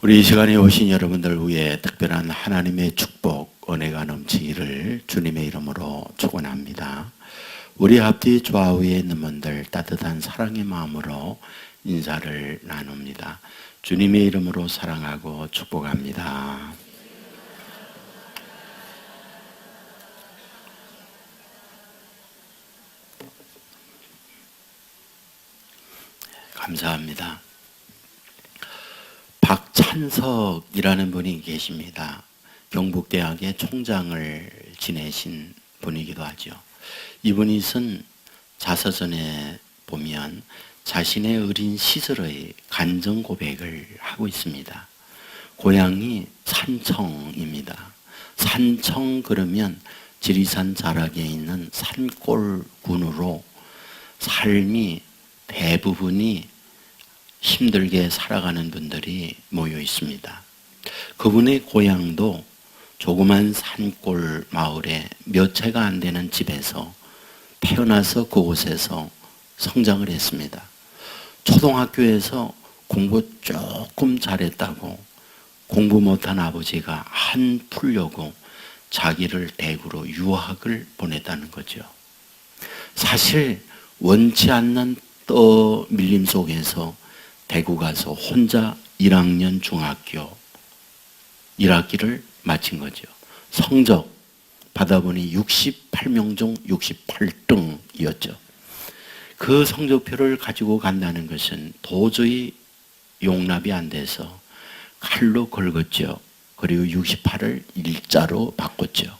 우리 이 시간에 오신 여러분들 위해 특별한 하나님의 축복, 은혜가 넘치기를 주님의 이름으로 축원합니다. 우리 앞뒤 좌우에 있는 분들 따뜻한 사랑의 마음으로 인사를 나눕니다. 주님의 이름으로 사랑하고 축복합니다. 감사합니다. 박찬석이라는 분이 계십니다. 경북대학의 총장을 지내신 분이기도 하죠. 이분이 쓴 자서전에 보면 자신의 어린 시절의 간증 고백을 하고 있습니다. 고향이 산청입니다. 산청 그러면 지리산 자락에 있는 산골군으로 삶이 대부분이 힘들게 살아가는 분들이 모여 있습니다. 그분의 고향도 조그만 산골 마을에 몇 채가 안 되는 집에서 태어나서 그곳에서 성장을 했습니다. 초등학교에서 공부 조금 잘했다고 공부 못한 아버지가 한 풀려고 자기를 대구로 유학을 보냈다는 거죠. 사실 원치 않는 떠밀림 속에서 대구 가서 혼자 1학년 중학교 1학기를 마친 거죠. 성적 받아보니 68명 중 68등이었죠. 그 성적표를 가지고 간다는 것은 도저히 용납이 안 돼서 칼로 긁었죠. 그리고 68을 일자로 바꿨죠.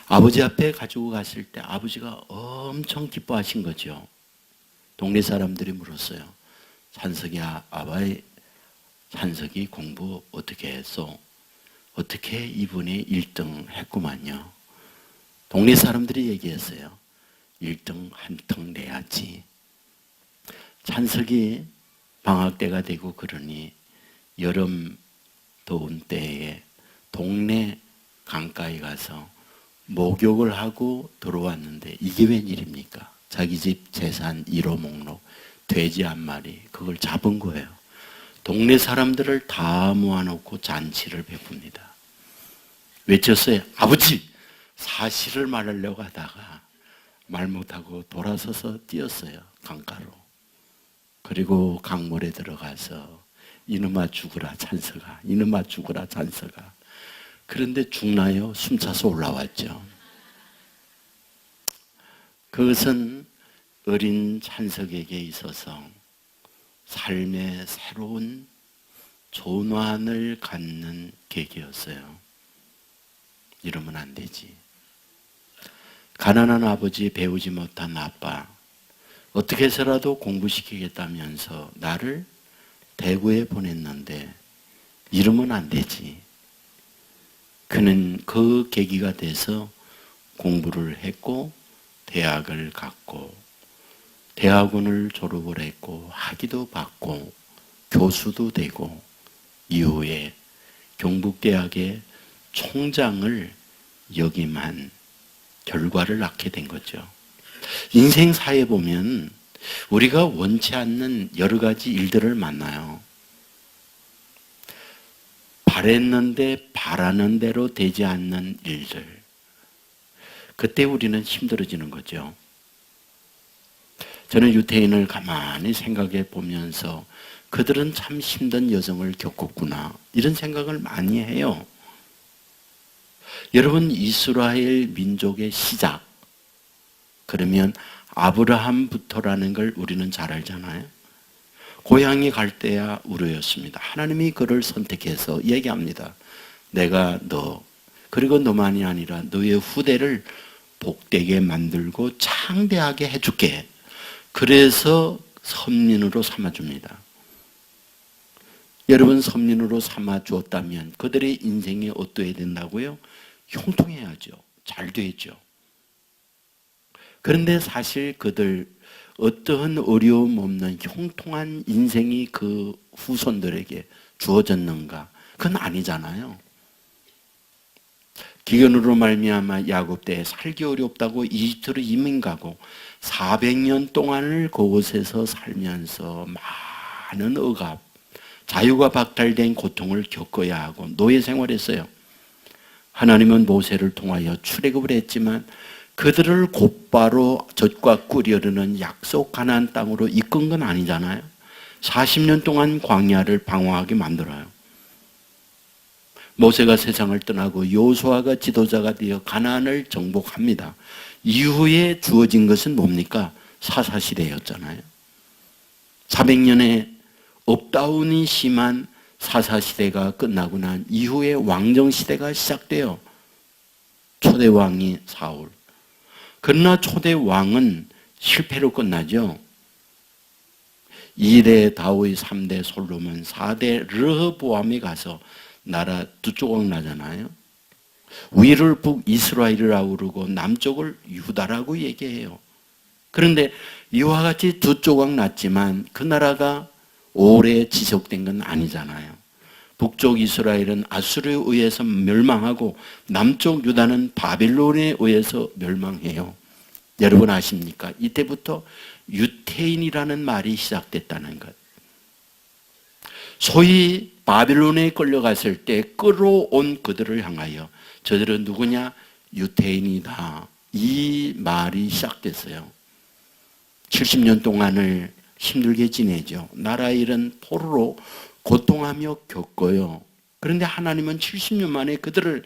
아버지 앞에 가지고 갔을 때 아버지가 엄청 기뻐하신 거죠. 동네 사람들이 물었어요. 찬석이야, 아바이 찬석이 공부 어떻게 했어? 어떻게 이분이 1등 했구만요. 동네 사람들이 얘기했어요. 1등 한 등 내야지. 찬석이 방학 때가 되고 그러니 여름 더운 때에 동네 강가에 가서 목욕을 하고 들어왔는데 이게 웬일입니까? 자기 집 재산 1호 목록 돼지 한 마리 그걸 잡은 거예요. 동네 사람들을 다 모아놓고 잔치를 베풉니다. 외쳤어요. 아버지! 사실을 말하려고 하다가 말 못하고 돌아서서 뛰었어요. 강가로. 그리고 강물에 들어가서 이놈아 죽으라 찬서가, 이놈아 죽으라 찬서가. 그런데 죽나요? 숨차서 올라왔죠. 그것은 어린 찬석에게 있어서 삶의 새로운 전환을 갖는 계기였어요. 이러면 안 되지. 가난한 아버지, 배우지 못한 아빠, 어떻게 해서라도 공부시키겠다면서 나를 대구에 보냈는데 이러면 안 되지. 그는 그 계기가 돼서 공부를 했고 대학을 갔고 대학원을 졸업을 했고 학위도 받고 교수도 되고 이후에 경북대학의 총장을 역임한 결과를 낳게 된 거죠. 인생사에 보면 우리가 원치 않는 여러 가지 일들을 만나요. 바랬는데 바라는 대로 되지 않는 일들. 그때 우리는 힘들어지는 거죠. 저는 유태인을 가만히 생각해 보면서 그들은 참 힘든 여정을 겪었구나 이런 생각을 많이 해요. 여러분 이스라엘 민족의 시작 그러면 아브라함부터라는 걸 우리는 잘 알잖아요. 고향에 갈 때야 우르였습니다. 하나님이 그를 선택해서 얘기합니다. 내가 너 그리고 너만이 아니라 너의 후대를 복되게 만들고 창대하게 해줄게. 그래서 선민으로 삼아줍니다. 여러분 선민으로 삼아주었다면 그들의 인생이 어떠해야 된다고요? 형통해야죠. 잘 되죠. 그런데 사실 그들 어떠한 어려움 없는 형통한 인생이 그 후손들에게 주어졌는가? 그건 아니잖아요. 기근으로 말미암아 야곱 때에 살기 어렵다고 이집트로 이민 가고 400년 동안을 그곳에서 살면서 많은 억압, 자유가 박탈된 고통을 겪어야 하고 노예 생활했어요. 하나님은 모세를 통하여 출애굽을 했지만 그들을 곧바로 젖과 꿀이 흐르는 약속 가나안 땅으로 이끈 건 아니잖아요. 40년 동안 광야를 방황하게 만들어요. 모세가 세상을 떠나고 여호수아가 지도자가 되어 가나안을 정복합니다. 이후에 주어진 것은 뭡니까? 사사시대였잖아요. 400년의 업다운이 심한 사사시대가 끝나고 난 이후에 왕정시대가 시작돼요. 초대왕이 사울. 그러나 초대왕은 실패로 끝나죠. 2대 다윗, 3대 솔로몬, 4대 르호보암에 가서 나라 두 조각 나잖아요. 위를 북이스라엘이라고 그러고 남쪽을 유다라고 얘기해요. 그런데 이와 같이 두 조각 났지만 그 나라가 오래 지속된 건 아니잖아요. 북쪽 이스라엘은 아수르에 의해서 멸망하고 남쪽 유다는 바벨론에 의해서 멸망해요. 여러분 아십니까? 이때부터 유태인이라는 말이 시작됐다는 것. 소위 바벨론에 끌려갔을 때 끌어온 그들을 향하여 저들은 누구냐? 유태인이다. 이 말이 시작됐어요. 70년 동안을 힘들게 지내죠. 나라 일은 포로로 고통하며 겪어요. 그런데 하나님은 70년 만에 그들을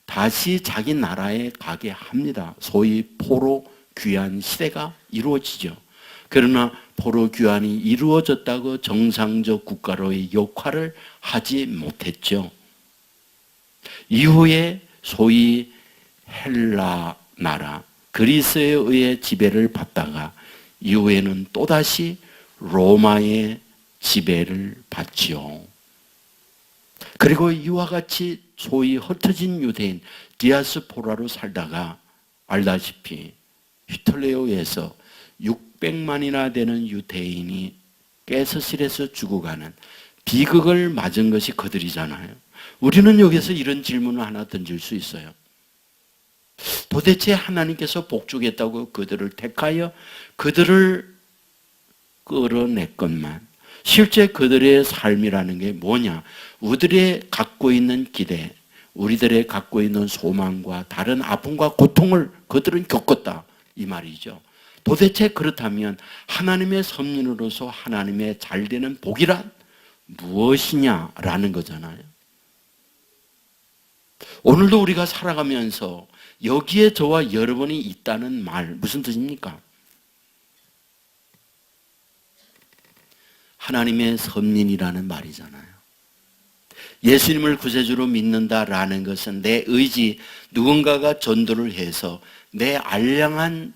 다시 자기 나라에 가게 합니다. 소위 포로 귀환 시대가 이루어지죠. 그러나 포로 귀환이 이루어졌다고 정상적 국가로의 역할을 하지 못했죠. 이후에 소위 헬라 나라, 그리스에 의해 지배를 받다가 이후에는 또다시 로마의 지배를 받지요. 그리고 이와 같이 소위 흩어진 유대인 디아스포라로 살다가 알다시피 히틀러에 의해서 600만이나 되는 유대인이 가스실에서 죽어가는 비극을 맞은 것이 그들이잖아요. 우리는 여기서 이런 질문을 하나 던질 수 있어요. 도대체 하나님께서 복주겠다고 그들을 택하여 그들을 끌어냈건만 실제 그들의 삶이라는 게 뭐냐? 우리들의 갖고 있는 기대, 우리들의 갖고 있는 소망과 다른 아픔과 고통을 그들은 겪었다 이 말이죠. 도대체 그렇다면 하나님의 섭리로서 하나님의 잘되는 복이란 무엇이냐라는 거잖아요. 오늘도 우리가 살아가면서 여기에 저와 여러분이 있다는 말 무슨 뜻입니까? 하나님의 섭리라는 말이잖아요. 예수님을 구세주로 믿는다라는 것은 내 의지, 누군가가 전도를 해서 내 알량한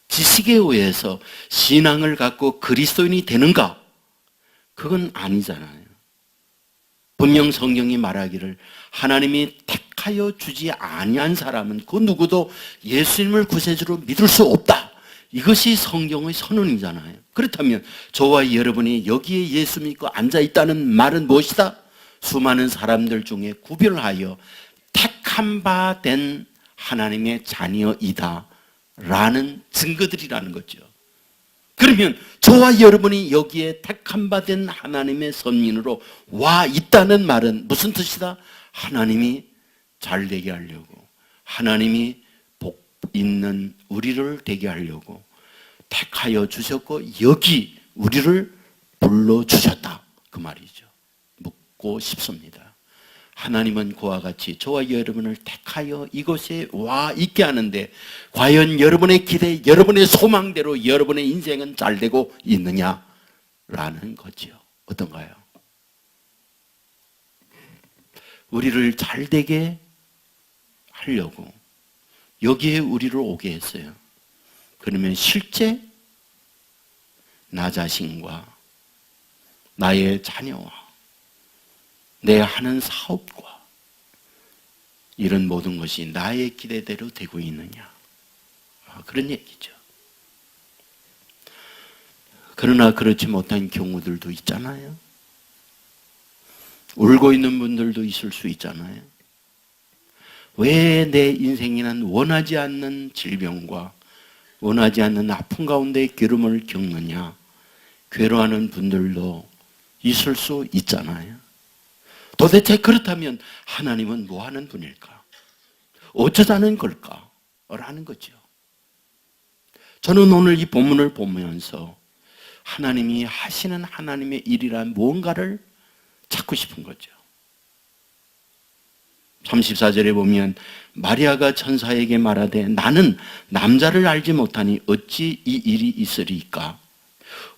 지식에 의해서 신앙을 갖고 그리스도인이 되는가? 그건 아니잖아요. 분명 성경이 말하기를 하나님이 택하여 주지 아니한 사람은 그 누구도 예수님을 구세주로 믿을 수 없다. 이것이 성경의 선언이잖아요. 그렇다면 저와 여러분이 여기에 예수 믿고 앉아있다는 말은 무엇이다? 수많은 사람들 중에 구별하여 택한 바 된 하나님의 자녀이다 라는 증거들이라는 거죠. 그러면 저와 여러분이 여기에 택한 바 된 하나님의 선민으로 와 있다는 말은 무슨 뜻이다? 하나님이 잘 되게 하려고, 하나님이 복 있는 우리를 되게 하려고 택하여 주셨고 여기 우리를 불러주셨다 그 말이죠. 묻고 싶습니다. 하나님은 그와 같이 저와 여러분을 택하여 이곳에 와 있게 하는데 과연 여러분의 기대, 여러분의 소망대로 여러분의 인생은 잘 되고 있느냐라는 거죠. 어떤가요? 우리를 잘 되게 하려고 여기에 우리를 오게 했어요. 그러면 실제 나 자신과 나의 자녀와 내 하는 사업과 이런 모든 것이 나의 기대대로 되고 있느냐, 그런 얘기죠. 그러나 그렇지 못한 경우들도 있잖아요. 울고 있는 분들도 있을 수 있잖아요. 왜 내 인생에는 원하지 않는 질병과 원하지 않는 아픔 가운데 괴로움을 겪느냐, 괴로워하는 분들도 있을 수 있잖아요. 도대체 그렇다면 하나님은 뭐 하는 분일까? 어쩌자는 걸까? 라는 거죠. 저는 오늘 이 본문을 보면서 하나님이 하시는 하나님의 일이란 무언가를 찾고 싶은 거죠. 34절에 보면 마리아가 천사에게 말하되 나는 남자를 알지 못하니 어찌 이 일이 있으리까?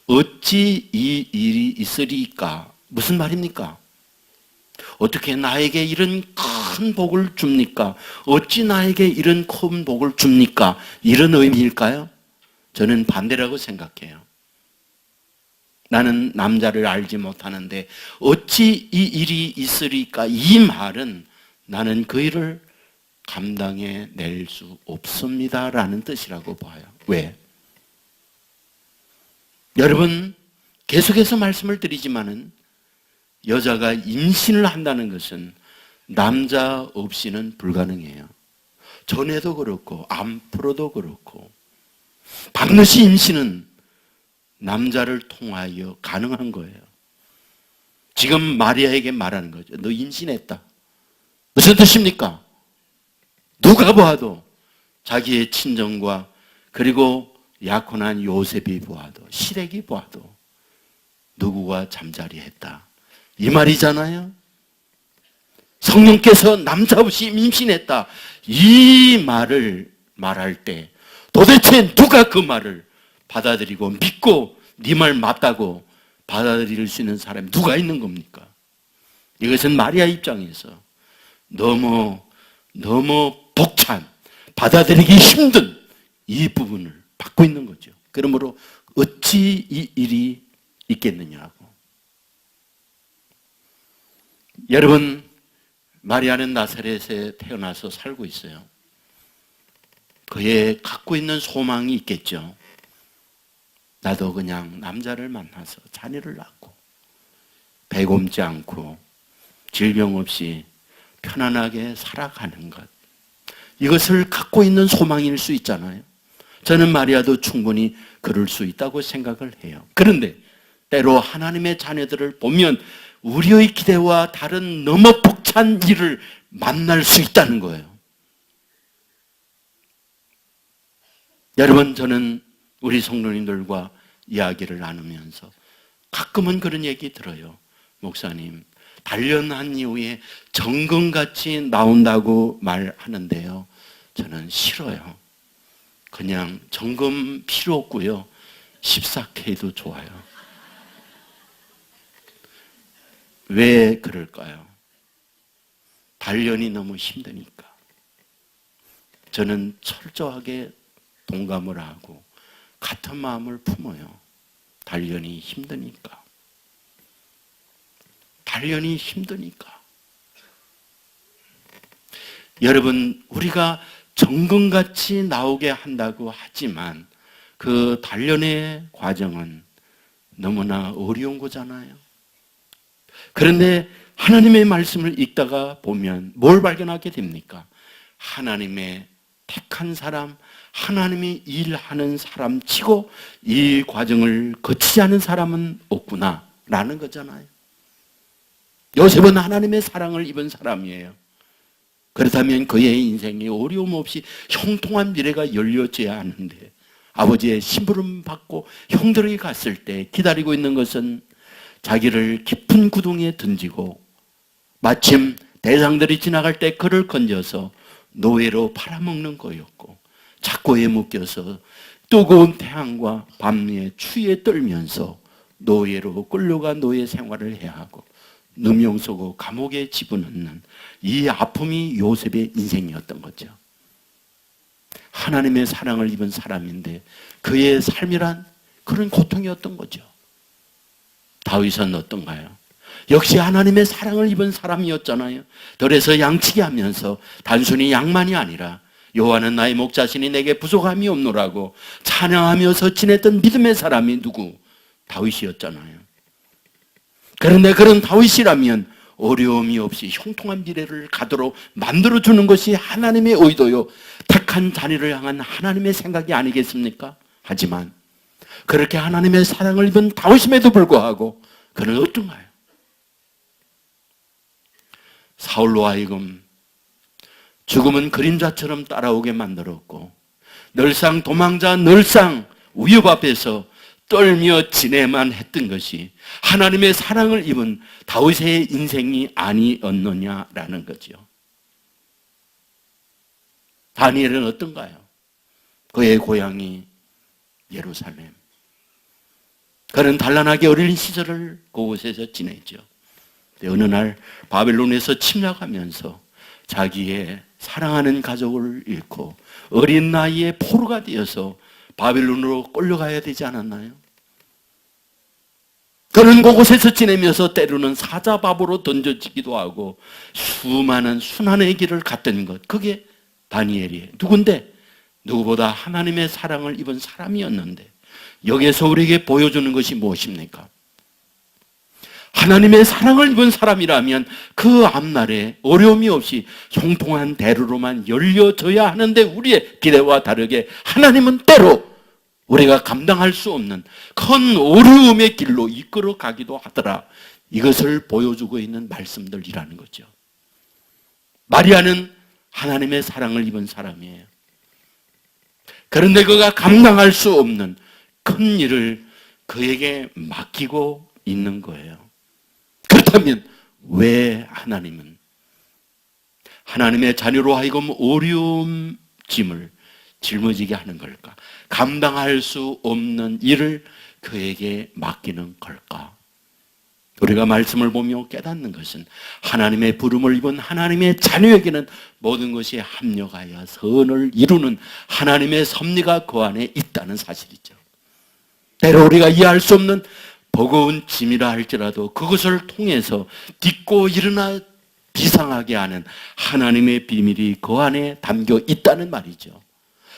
어찌 이 일이 있으리까? 무슨 말입니까? 어떻게 나에게 이런 큰 복을 줍니까? 어찌 나에게 이런 큰 복을 줍니까? 이런 의미일까요? 저는 반대라고 생각해요. 나는 남자를 알지 못하는데 어찌 이 일이 있으리까? 이 말은 나는 그 일을 감당해 낼 수 없습니다 라는 뜻이라고 봐요. 왜? 여러분, 계속해서 말씀을 드리지만은 여자가 임신을 한다는 것은 남자 없이는 불가능해요. 전에도 그렇고 앞으로도 그렇고 반드시 임신은 남자를 통하여 가능한 거예요. 지금 마리아에게 말하는 거죠. 너 임신했다. 무슨 뜻입니까? 누가 보아도 자기의 친정과 그리고 약혼한 요셉이 보아도 시댁이 보아도 누구와 잠자리했다. 이 말이잖아요. 성령께서 남자 없이 임신했다. 이 말을 말할 때 도대체 누가 그 말을 받아들이고 믿고 네 말 맞다고 받아들일 수 있는 사람이 누가 있는 겁니까? 이것은 마리아 입장에서 너무 벅찬, 받아들이기 힘든 이 부분을 받고 있는 거죠. 그러므로 어찌 이 일이 있겠느냐고. 여러분, 마리아는 나사렛에 태어나서 살고 있어요. 그의 갖고 있는 소망이 있겠죠. 나도 그냥 남자를 만나서 자녀를 낳고 배곰지 않고 질병 없이 편안하게 살아가는 것. 이것을 갖고 있는 소망일 수 있잖아요. 저는 마리아도 충분히 그럴 수 있다고 생각을 해요. 그런데 때로 하나님의 자녀들을 보면 우리의 기대와 다른 너무 벅찬 일을 만날 수 있다는 거예요. 여러분, 저는 우리 성도님들과 이야기를 나누면서 가끔은 그런 얘기 들어요. 목사님, 단련한 이후에 정금같이 나온다고 말하는데요. 저는 싫어요. 그냥 정금 필요 없고요. 14K도 좋아요. 왜 그럴까요? 단련이 너무 힘드니까. 저는 철저하게 동감을 하고 같은 마음을 품어요. 단련이 힘드니까. 단련이 힘드니까. 여러분, 우리가 정금같이 나오게 한다고 하지만 그 단련의 과정은 너무나 어려운 거잖아요. 그런데 하나님의 말씀을 읽다가 보면 뭘 발견하게 됩니까? 하나님의 택한 사람, 하나님이 일하는 사람 치고 이 과정을 거치지 않은 사람은 없구나 라는 거잖아요. 요셉은 하나님의 사랑을 입은 사람이에요. 그렇다면 그의 인생이 어려움 없이 형통한 미래가 열려져야 하는데 아버지의 심부름 받고 형들에게 갔을 때 기다리고 있는 것은 자기를 깊은 구덩이에 던지고 마침 대상들이 지나갈 때 그를 건져서 노예로 팔아먹는 거였고 착고에 묶여서 뜨거운 태양과 밤의 추위에 떨면서 노예로 끌려가 노예 생활을 해야 하고 누명 쏘고 감옥에 집어넣는 이 아픔이 요셉의 인생이었던 거죠. 하나님의 사랑을 입은 사람인데 그의 삶이란 그런 고통이었던 거죠. 다윗은 어떤가요? 역시 하나님의 사랑을 입은 사람이었잖아요. 들에서 양치기 하면서 단순히 양만이 아니라 여호와는 나의 목자시니 내게 부족함이 없노라고 찬양하면서 지냈던 믿음의 사람이 누구? 다윗이었잖아요. 그런데 그런 다윗이라면 어려움이 없이 형통한 미래를 가도록 만들어주는 것이 하나님의 의도요, 택한 자녀를 향한 하나님의 생각이 아니겠습니까? 하지만 그렇게 하나님의 사랑을 입은 다윗임에도 불구하고 그는 어떤가요? 사울로 하여금 죽음은 그림자처럼 따라오게 만들었고 늘상 도망자, 늘상 위협 앞에서 떨며 지내만 했던 것이 하나님의 사랑을 입은 다윗의 인생이 아니었느냐라는 거죠. 다니엘은 어떤가요? 그의 고향이 예루살렘. 그는 단란하게 어린 시절을 그곳에서 지내죠. 어느 날 바벨론에서 침략하면서 자기의 사랑하는 가족을 잃고 어린 나이에 포로가 되어서 바벨론으로 끌려가야 되지 않았나요? 그는 그곳에서 지내면서 때로는 사자밥으로 던져지기도 하고 수많은 순환의 길을 갔던 것, 그게 다니엘이에요. 누군데? 누구보다 하나님의 사랑을 입은 사람이었는데 여기에서 우리에게 보여주는 것이 무엇입니까? 하나님의 사랑을 입은 사람이라면 그 앞날에 어려움이 없이 형통한 대로로만 열려져야 하는데 우리의 기대와 다르게 하나님은 때로 우리가 감당할 수 없는 큰 어려움의 길로 이끌어 가기도 하더라. 이것을 보여주고 있는 말씀들이라는 거죠. 마리아는 하나님의 사랑을 입은 사람이에요. 그런데 그가 감당할 수 없는 큰 일을 그에게 맡기고 있는 거예요. 그렇다면 왜 하나님은 하나님의 자녀로 하여금 어려운 짐을 짊어지게 하는 걸까? 감당할 수 없는 일을 그에게 맡기는 걸까? 우리가 말씀을 보며 깨닫는 것은 하나님의 부름을 입은 하나님의 자녀에게는 모든 것이 합력하여 선을 이루는 하나님의 섭리가 그 안에 있다는 사실이죠. 때로 우리가 이해할 수 없는 버거운 짐이라 할지라도 그것을 통해서 딛고 일어나 비상하게 하는 하나님의 비밀이 그 안에 담겨 있다는 말이죠.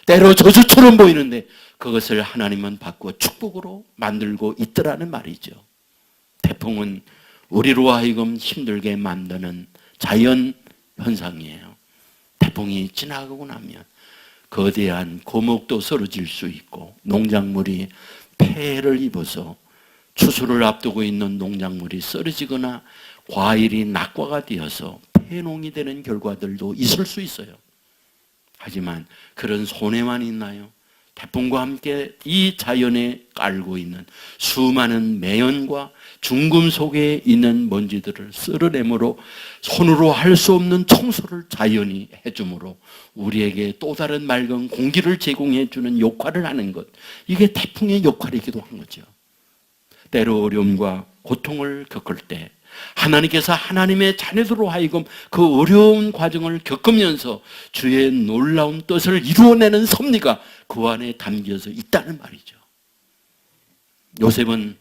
때로 저주처럼 보이는데 그것을 하나님은 바꾸어 축복으로 만들고 있더라는 말이죠. 태풍은 우리로 하여금 힘들게 만드는 자연 현상이에요. 태풍이 지나가고 나면 거대한 고목도 쓰러질 수 있고 농작물이 폐해를 입어서 추수를 앞두고 있는 농작물이 쓰러지거나 과일이 낙과가 되어서 폐농이 되는 결과들도 있을 수 있어요. 하지만 그런 손해만 있나요? 태풍과 함께 이 자연에 깔고 있는 수많은 매연과 중금 속에 있는 먼지들을 쓸어내므로 손으로 할 수 없는 청소를 자연이 해주므로 우리에게 또 다른 맑은 공기를 제공해 주는 역할을 하는 것, 이게 태풍의 역할이기도 한 거죠. 때로 어려움과 고통을 겪을 때 하나님께서 하나님의 자녀들로 하여금 그 어려운 과정을 겪으면서 주의 놀라운 뜻을 이루어내는 섭리가 그 안에 담겨져 있다는 말이죠. 요셉은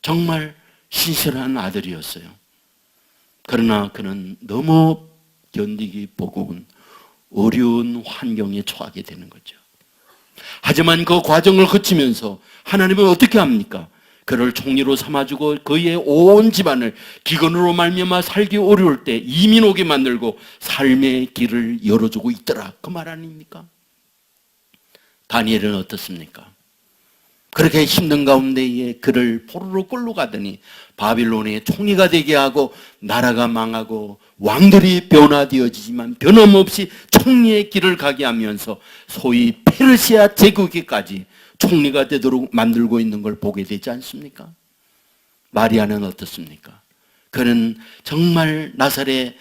정말 신실한 아들이었어요. 그러나 그는 너무 견디기 버거운 어려운 환경에 처하게 되는 거죠. 하지만 그 과정을 거치면서 하나님은 어떻게 합니까? 그를 총리로 삼아주고 그의 온 집안을 기근으로 말미암아 살기 어려울 때 이민 오게 만들고 삶의 길을 열어주고 있더라. 그 말 아닙니까? 다니엘은 어떻습니까? 그렇게 힘든 가운데에 그를 포로로 끌고 가더니 바빌론의 총리가 되게 하고 나라가 망하고 왕들이 변화되어지지만 변함없이 총리의 길을 가게 하면서 소위 페르시아 제국에까지 총리가 되도록 만들고 있는 걸 보게 되지 않습니까? 마리아는 어떻습니까? 그는 정말 나사렛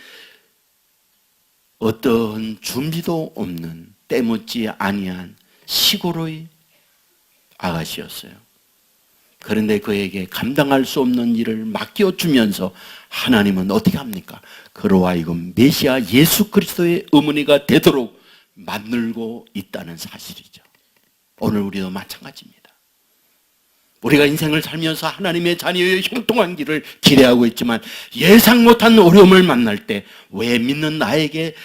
어떤 준비도 없는 때묻지 아니한 시골의 아가씨였어요. 그런데 그에게 감당할 수 없는 일을 맡겨주면서 하나님은 어떻게 합니까? 그로 하여금 메시아 예수 그리스도의 어머니가 되도록 만들고 있다는 사실이죠. 오늘 우리도 마찬가지입니다. 우리가 인생을 살면서 하나님의 자녀의 형통한 길을 기대하고 있지만 예상 못한 어려움을 만날 때 왜 믿는 나에게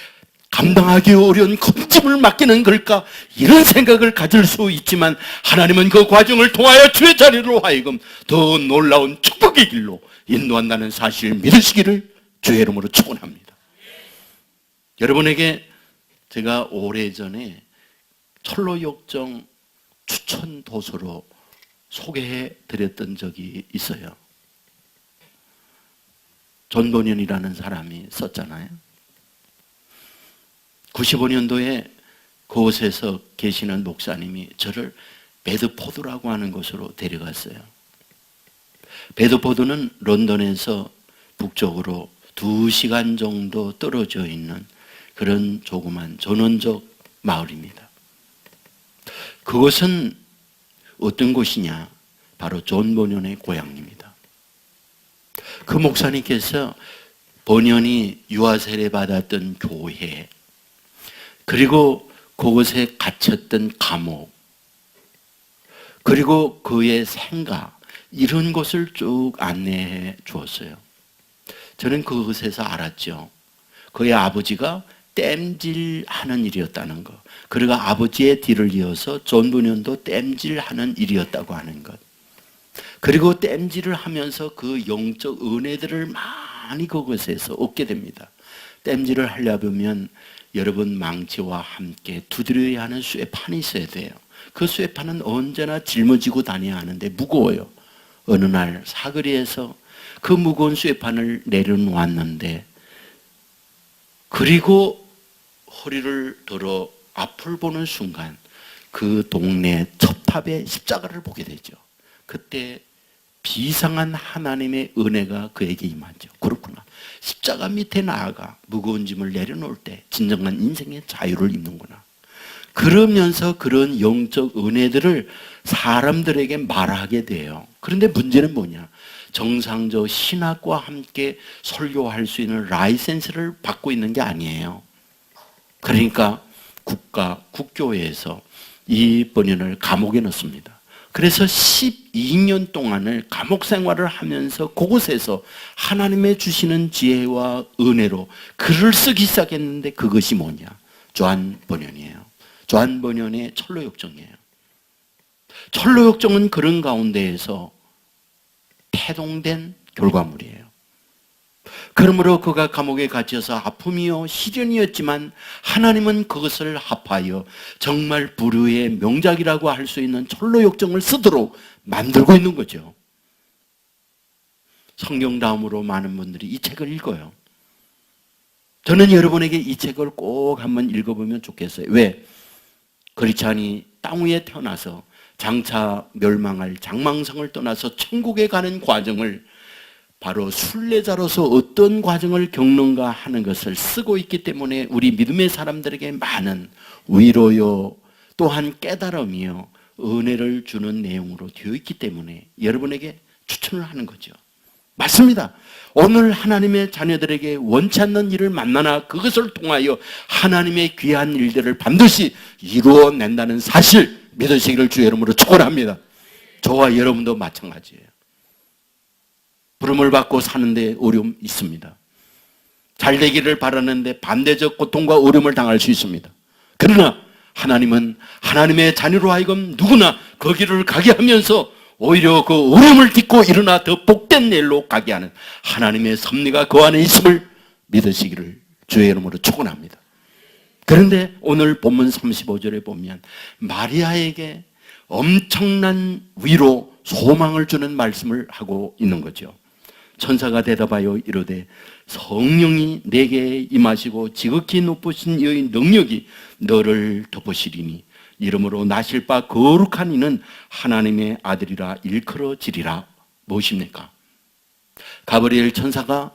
감당하기 어려운 큰 짐을 맡기는 걸까? 이런 생각을 가질 수 있지만 하나님은 그 과정을 통하여 주의 자녀로 하여금 더 놀라운 축복의 길로 인도한다는 사실을 믿으시기를 주의 이름으로 축원합니다. 여러분에게 제가 오래전에 철로역정 추천 도서로 소개해 드렸던 적이 있어요. 존 버년이라는 사람이 썼잖아요. 95년도에 그곳에서 계시는 목사님이 저를 베드포드라고 하는 곳으로 데려갔어요. 베드포드는 런던에서 북쪽으로 2시간 정도 떨어져 있는 그런 조그만 전원적 마을입니다. 그곳은 어떤 곳이냐? 바로 존 버년의 고향입니다. 그 목사님께서 버년이 유아 세례 받았던 교회, 그리고 그곳에 갇혔던 감옥, 그리고 그의 생각, 이런 것을 쭉 안내해 주었어요. 저는 그것에서 알았죠. 그의 아버지가 땜질하는 일이었다는 것, 그리고 아버지의 뒤를 이어서 존 버년도 땜질하는 일이었다고 하는 것, 그리고 땜질을 하면서 그 영적 은혜들을 많이 그것에서 얻게 됩니다. 땜질을 하려면 여러분 망치와 함께 두드려야 하는 쇠판이 있어야 돼요. 그 쇠판은 언제나 짊어지고 다녀야 하는데 무거워요. 어느 날 사거리에서 그 무거운 쇠판을 내려놓았는데, 그리고 허리를 들어 앞을 보는 순간 그 동네 첩탑에 십자가를 보게 되죠. 그때 비상한 하나님의 은혜가 그에게 임하죠. 그렇구나. 십자가 밑에 나아가 무거운 짐을 내려놓을 때 진정한 인생의 자유를 입는구나. 그러면서 그런 영적 은혜들을 사람들에게 말하게 돼요. 그런데 문제는 뭐냐? 정상적 신학과 함께 설교할 수 있는 라이센스를 받고 있는 게 아니에요. 그러니까 국교회에서 이 버년을 감옥에 넣습니다. 그래서 12년 동안을 감옥 생활을 하면서 그곳에서 하나님의 주시는 지혜와 은혜로 글을 쓰기 시작했는데, 그것이 뭐냐? 존 버년이에요. 존 버년의 철로역정이에요. 철로역정은 그런 가운데에서 태동된 결과물이에요. 그러므로 그가 감옥에 갇혀서 아픔이요 시련이었지만 하나님은 그것을 합하여 정말 불후의 명작이라고 할 수 있는 철로역정을 쓰도록 만들고 있는 거죠. 성경 다음으로 많은 분들이 이 책을 읽어요. 저는 여러분에게 이 책을 꼭 한번 읽어보면 좋겠어요. 왜? 크리스찬이 땅 위에 태어나서 장차 멸망할 장망성을 떠나서 천국에 가는 과정을, 바로 순례자로서 어떤 과정을 겪는가 하는 것을 쓰고 있기 때문에 우리 믿음의 사람들에게 많은 위로요, 또한 깨달음이요, 은혜를 주는 내용으로 되어 있기 때문에 여러분에게 추천을 하는 거죠. 맞습니다. 오늘 하나님의 자녀들에게 원치 않는 일을 만나나 그것을 통하여 하나님의 귀한 일들을 반드시 이루어낸다는 사실 믿으시기를 주의 이름으로 축원합니다. 저와 여러분도 마찬가지예요. 부름을 받고 사는데 어려움 있습니다. 잘 되기를 바라는데 반대적 고통과 어려움을 당할 수 있습니다. 그러나 하나님은 하나님의 자녀로 하여금 누구나 그 길을 가게 하면서 오히려 그 어려움을 딛고 일어나 더 복된 일로 가게 하는 하나님의 섭리가 그 안에 있음을 믿으시기를 주의 이름으로 축원합니다. 그런데 오늘 본문 35절에 보면 마리아에게 엄청난 위로, 소망을 주는 말씀을 하고 있는 거죠. 천사가 대답하여 이르되 성령이 내게 임하시고 지극히 높으신 이의 능력이 너를 덮으시리니 이름으로 나실 바 거룩한 이는 하나님의 아들이라 일컬어지리라. 무엇입니까? 가브리엘 천사가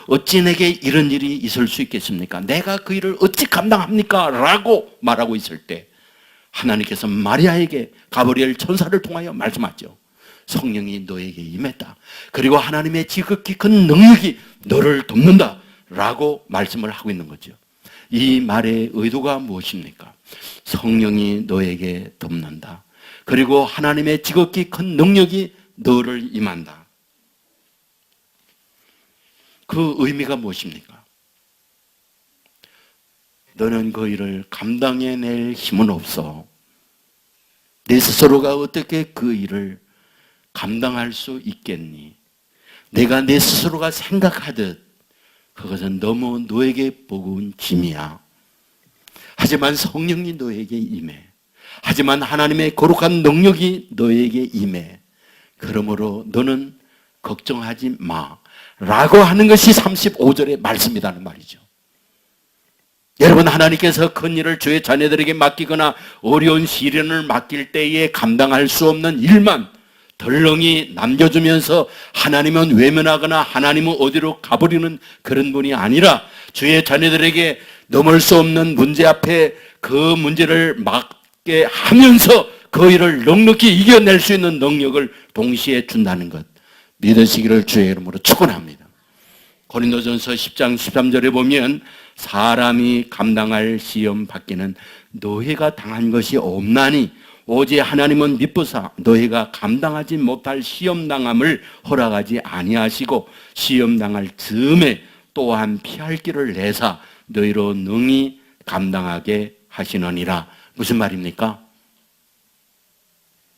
어찌 내게 이런 일이 있을 수 있겠습니까? 내가 그 일을 어찌 감당합니까? 라고 말하고 있을 때 하나님께서 마리아에게 가브리엘 천사를 통하여 말씀하죠. 성령이 너에게 임했다. 그리고 하나님의 지극히 큰 능력이 너를 돕는다. 라고 말씀을 하고 있는 거죠. 이 말의 의도가 무엇입니까? 성령이 너에게 돕는다. 그리고 하나님의 지극히 큰 능력이 너를 임한다. 그 의미가 무엇입니까? 너는 그 일을 감당해낼 힘은 없어. 내 스스로가 어떻게 그 일을 감당할 수 있겠니? 내가 내 스스로가 생각하듯 그것은 너무 너에게 버거운 짐이야. 하지만 성령이 너에게 임해. 하지만 하나님의 거룩한 능력이 너에게 임해. 그러므로 너는 걱정하지 마. 라고 하는 것이 35절의 말씀이라는 말이죠. 여러분, 하나님께서 큰 일을 주의 자녀들에게 맡기거나 어려운 시련을 맡길 때에 감당할 수 없는 일만 덜렁이 남겨주면서 하나님은 외면하거나 하나님은 어디로 가버리는 그런 분이 아니라 주의 자녀들에게 넘을 수 없는 문제 앞에 그 문제를 맡게 하면서 그 일을 넉넉히 이겨낼 수 있는 능력을 동시에 준다는 것, 믿으시기를 주의 이름으로 축원합니다. 고린도전서 10장 13절에 보면 사람이 감당할 시험 받기는 너희가 당한 것이 없나니 오직 하나님은 미쁘사 너희가 감당하지 못할 시험당함을 허락하지 아니하시고 시험당할 즈음에 또한 피할 길을 내사 너희로 능히 감당하게 하시느니라. 무슨 말입니까?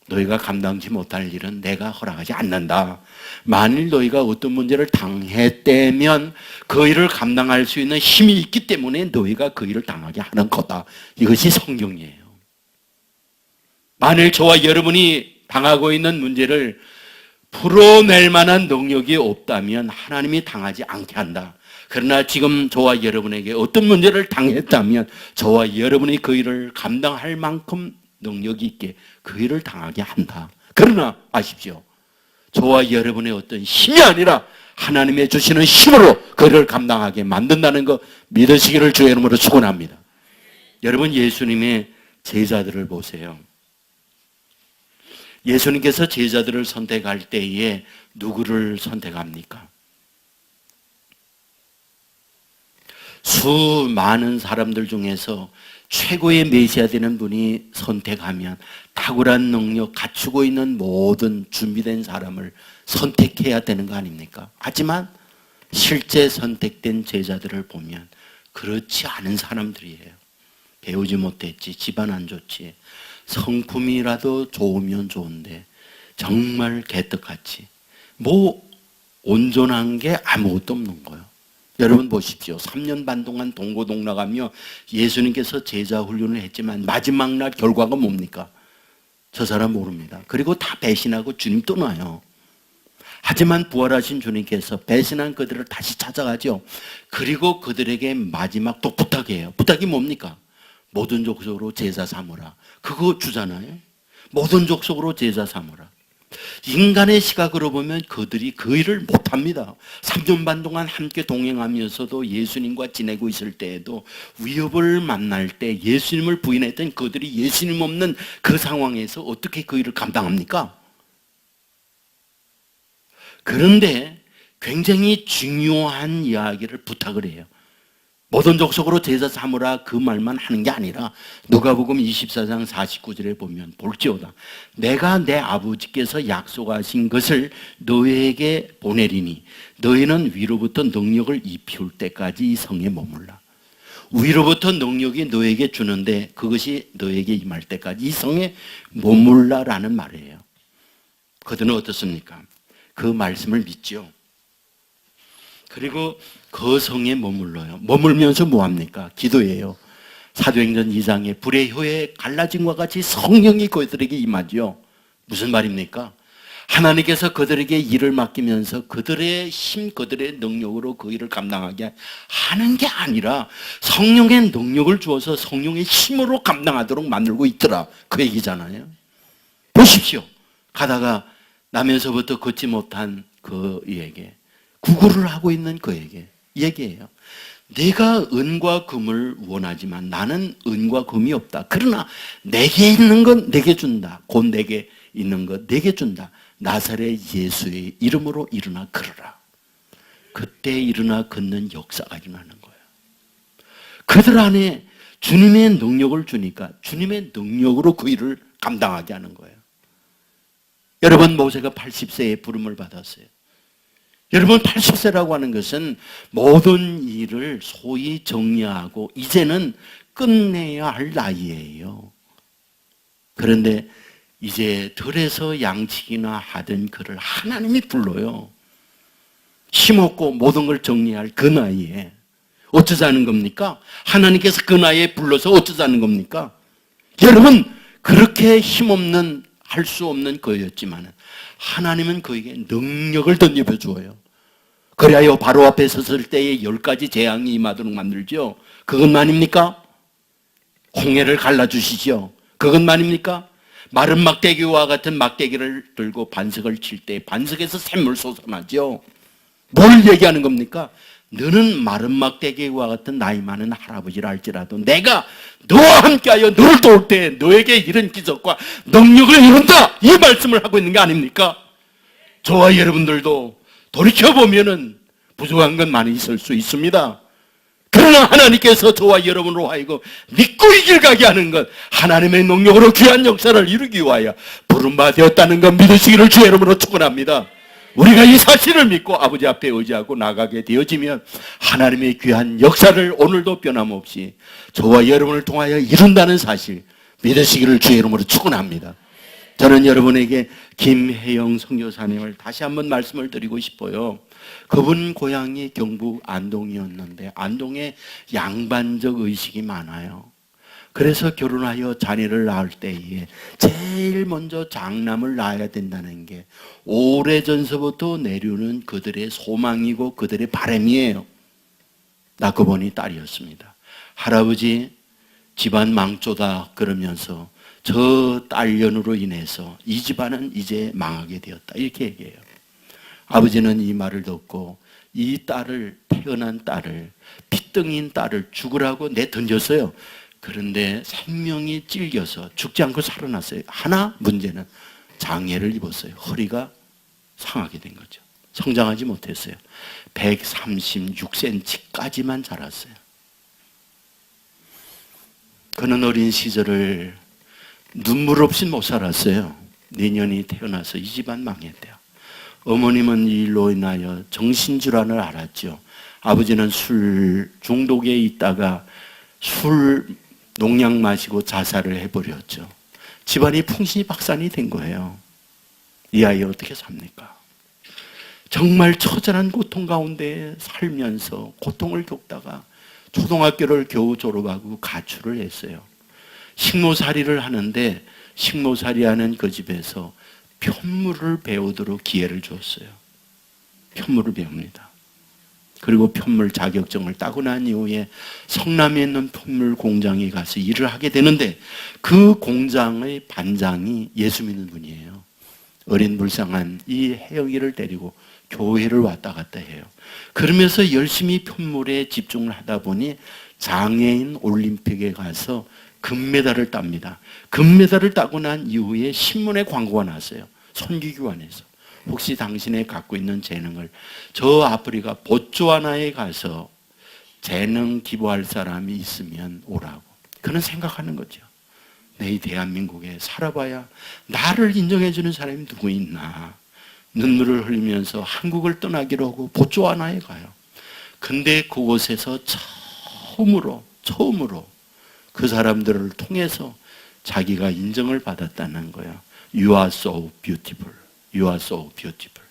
너희가 감당하지 못할 일은 내가 허락하지 않는다. 만일 너희가 어떤 문제를 당했다면 그 일을 감당할 수 있는 힘이 있기 때문에 너희가 그 일을 당하게 하는 거다. 이것이 성경이에요. 만일 저와 여러분이 당하고 있는 문제를 풀어낼 만한 능력이 없다면 하나님이 당하지 않게 한다. 그러나 지금 저와 여러분에게 어떤 문제를 당했다면 저와 여러분이 그 일을 감당할 만큼 능력이 있게 그 일을 당하게 한다. 그러나 아십시오. 저와 여러분의 어떤 힘이 아니라 하나님의 주시는 힘으로 그 일을 감당하게 만든다는 거 믿으시기를 주의 이름으로 축원합니다. 여러분, 예수님의 제자들을 보세요. 예수님께서 제자들을 선택할 때에 누구를 선택합니까? 수많은 사람들 중에서 최고의 메시아 되는 분이 선택하면 탁월한 능력 갖추고 있는 모든 준비된 사람을 선택해야 되는 거 아닙니까? 하지만 실제 선택된 제자들을 보면 그렇지 않은 사람들이에요. 배우지 못했지, 집안 안 좋지, 성품이라도 좋으면 좋은데 정말 개떡같이 뭐 온전한 게 아무것도 없는 거예요. 여러분 보십시오. 3년 반 동안 동고동락하며 예수님께서 제자 훈련을 했지만 마지막 날 결과가 뭡니까? 저 사람 모릅니다. 그리고 다 배신하고 주님 떠나요. 하지만 부활하신 주님께서 배신한 그들을 다시 찾아가죠. 그리고 그들에게 마지막 또 부탁해요. 부탁이 뭡니까? 모든 족속으로 제자 삼으라. 그거 주잖아요. 모든 족속으로 제자 삼으라. 인간의 시각으로 보면 그들이 그 일을 못합니다. 3년 반 동안 함께 동행하면서도 예수님과 지내고 있을 때에도 위협을 만날 때 예수님을 부인했던 그들이 예수님 없는 그 상황에서 어떻게 그 일을 감당합니까? 그런데 굉장히 중요한 이야기를 부탁을 해요. 모든 족속으로 제자 삼으라 그 말만 하는 게 아니라 누가복음 24장 49절에 보면 볼지어다 내가 내 아버지께서 약속하신 것을 너희에게 보내리니 너희는 위로부터 능력을 입힐 때까지 이 성에 머물라. 위로부터 능력이 너에게 주는데 그것이 너에게 임할 때까지 이 성에 머물라라는 말이에요. 그들은 어떻습니까? 그 말씀을 믿죠. 그리고 그 성에 머물러요. 머물면서 뭐합니까? 기도해요. 사도행전 2장에 불의 혀에 갈라짐과 같이 성령이 그들에게 임하죠. 무슨 말입니까? 하나님께서 그들에게 일을 맡기면서 그들의 힘, 그들의 능력으로 그 일을 감당하게 하는 게 아니라 성령의 능력을 주어서 성령의 힘으로 감당하도록 만들고 있더라. 그 얘기잖아요. 보십시오. 가다가 나면서부터 걷지 못한 그에게 구걸을 하고 있는 그에게 얘기해요. 내가 은과 금을 원하지만 나는 은과 금이 없다. 그러나 내게 있는 건 내게 준다. 곧 내게 있는 것 내게 준다. 나사렛 예수의 이름으로 일어나 걸어라. 그때 일어나 걷는 역사가 일어나는 거예요. 그들 안에 주님의 능력을 주니까 주님의 능력으로 그 일을 감당하게 하는 거예요. 여러분, 모세가 80세에 부름을 받았어요. 여러분, 80세라고 하는 것은 모든 일을 소위 정리하고 이제는 끝내야 할 나이예요. 그런데 이제 들에서 양치기나 하던 그를 하나님이 불러요. 힘없고 모든 걸 정리할 그 나이에 어쩌자는 겁니까? 하나님께서 그 나이에 불러서 어쩌자는 겁니까? 여러분, 그렇게 힘없는 할 수 없는 거였지만 하나님은 그에게 능력을 던져 주어요. 그래야 바로 앞에 섰을 때에 10가지 재앙이 임하도록 만들죠. 그것만입니까? 홍해를 갈라주시죠. 그것만입니까? 마른 막대기와 같은 막대기를 들고 반석을 칠 때 반석에서 샘물 솟아나죠. 뭘 얘기하는 겁니까? 너는 마른 막대기와 같은 나이 많은 할아버지라 할지라도 내가 너와 함께하여 너를 도울 때 너에게 이런 기적과 능력을 이룬다, 이 말씀을 하고 있는 게 아닙니까? 저와 여러분들도 돌이켜보면은 부족한 건 많이 있을 수 있습니다. 그러나 하나님께서 저와 여러분으로 하여금 믿고 이길 가게 하는 것, 하나님의 능력으로 귀한 역사를 이루기 위하여 부름받아 되었다는 것 믿으시기를 주 여러분으로 축원합니다. 우리가 이 사실을 믿고 아버지 앞에 의지하고 나가게 되어지면 하나님의 귀한 역사를 오늘도 변함없이 저와 여러분을 통하여 이룬다는 사실 믿으시기를 주의 이름으로 축원합니다. 저는 여러분에게 김혜영 선교사님을 다시 한번 말씀을 드리고 싶어요. 그분 고향이 경북 안동이었는데 안동에 양반적 의식이 많아요. 그래서 결혼하여 자녀를 낳을 때에 제일 먼저 장남을 낳아야 된다는 게 오래전서부터 내려오는 그들의 소망이고 그들의 바람이에요. 낳고 보니 딸이었습니다. 할아버지 집안 망조다 그러면서 저 딸년으로 인해서 이 집안은 이제 망하게 되었다, 이렇게 얘기해요. 아버지는 이 말을 듣고 이 딸을, 태어난 딸을, 핏등인 딸을 죽으라고 내던졌어요. 그런데 생명이 찔겨서 죽지 않고 살아났어요. 하나 문제는 장애를 입었어요. 허리가 상하게 된 거죠. 성장하지 못했어요. 136cm까지만 자랐어요. 그는 어린 시절을 눈물 없이 못 살았어요. 내년이 태어나서 이 집안 망했대요. 어머님은 이 일로 인하여 정신질환을 앓았죠. 아버지는 술 중독에 있다가 술 농약 마시고 자살을 해버렸죠. 집안이 풍신박산이 된 거예요. 이 아이 어떻게 삽니까? 정말 처절한 고통 가운데 살면서 고통을 겪다가 초등학교를 겨우 졸업하고 가출을 했어요. 식모살이를 하는데 식모살이하는 그 집에서 편물을 배우도록 기회를 주었어요. 편물을 배웁니다. 그리고 편물 자격증을 따고 난 이후에 성남에 있는 편물 공장에 가서 일을 하게 되는데 그 공장의 반장이 예수 믿는 분이에요. 어린 불쌍한 이 혜영이를 데리고 교회를 왔다 갔다 해요. 그러면서 열심히 편물에 집중을 하다 보니 장애인 올림픽에 가서 금메달을 땁니다. 금메달을 따고 난 이후에 신문에 광고가 났어요. 선교기관에서. 혹시 당신의 갖고 있는 재능을 저 아프리카 보츠와나에 가서 재능 기부할 사람이 있으면 오라고. 그는 생각하는 거죠. 내 대한민국에 살아봐야 나를 인정해주는 사람이 누구 있나. 눈물을 흘리면서 한국을 떠나기로 하고 보츠와나에 가요. 근데 그곳에서 처음으로 그 사람들을 통해서 자기가 인정을 받았다는 거예요. You are so beautiful. You are so beautiful.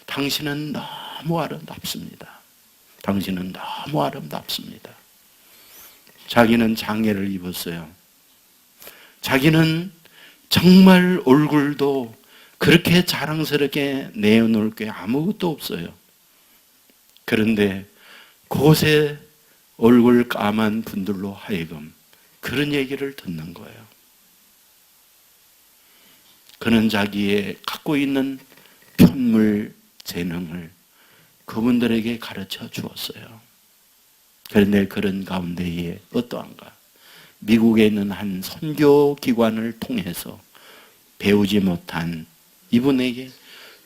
당신은 너무 아름답습니다. 당신은 너무 아름답습니다. 자기는 장애를 입었어요. 자기는 정말 얼굴도 그렇게 자랑스럽게 내어놓을 게 아무것도 없어요. 그런데 그곳에 얼굴 까만 분들로 하여금 그런 얘기를 듣는 거예요. 그는 자기의 갖고 있는 편물 재능을 그분들에게 가르쳐 주었어요. 그런데 그런 가운데에 어떠한가? 미국에 있는 한 선교기관을 통해서 배우지 못한 이분에게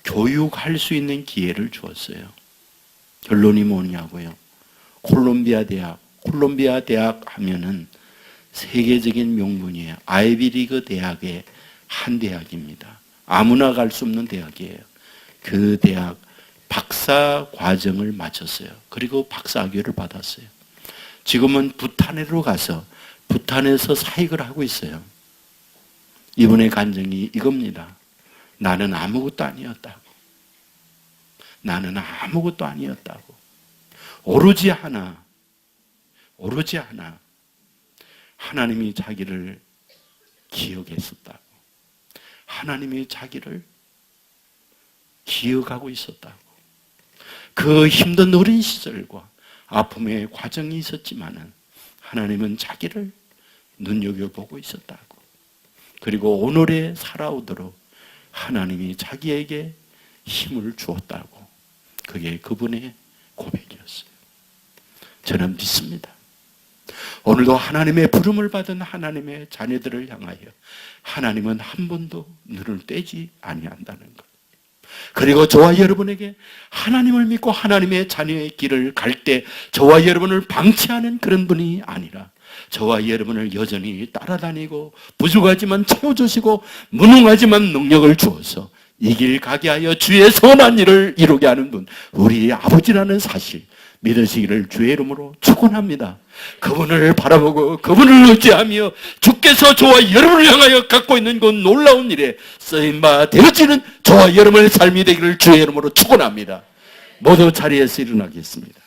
교육할 수 있는 기회를 주었어요. 결론이 뭐냐고요? 콜롬비아 대학 하면은 세계적인 명문이에요. 아이비리그 대학의 한 대학입니다. 아무나 갈 수 없는 대학이에요. 그 대학 박사 과정을 마쳤어요. 그리고 박사학위를 받았어요. 지금은 부탄으로 가서 부탄에서 사역을 하고 있어요. 이분의 간증이 이겁니다. 나는 아무것도 아니었다고. 나는 아무것도 아니었다고. 오로지 하나 하나님이 자기를 기억했었다고. 하나님이 자기를 기억하고 있었다고. 그 힘든 어린 시절과 아픔의 과정이 있었지만은 하나님은 자기를 눈여겨보고 있었다고. 그리고 오늘에 살아오도록 하나님이 자기에게 힘을 주었다고. 그게 그분의 고백이었어요. 저는 믿습니다. 오늘도 하나님의 부름을 받은 하나님의 자녀들을 향하여 하나님은 한 번도 눈을 떼지 아니한다는 것. 그리고 저와 여러분에게 하나님을 믿고 하나님의 자녀의 길을 갈 때 저와 여러분을 방치하는 그런 분이 아니라 저와 여러분을 여전히 따라다니고 부족하지만 채워주시고 무능하지만 능력을 주어서 이 길 가게 하여 주의 선한 일을 이루게 하는 분, 우리 아버지라는 사실 믿으시기를 주의 이름으로 축원합니다. 그분을 바라보고 그분을 의지하며 주께서 저와 여러분을 향하여 갖고 있는 그 놀라운 일에 쓰임바 되어지는 저와 여러분의 삶이 되기를 주의 이름으로 축원합니다. 모두 자리에서 일어나겠습니다.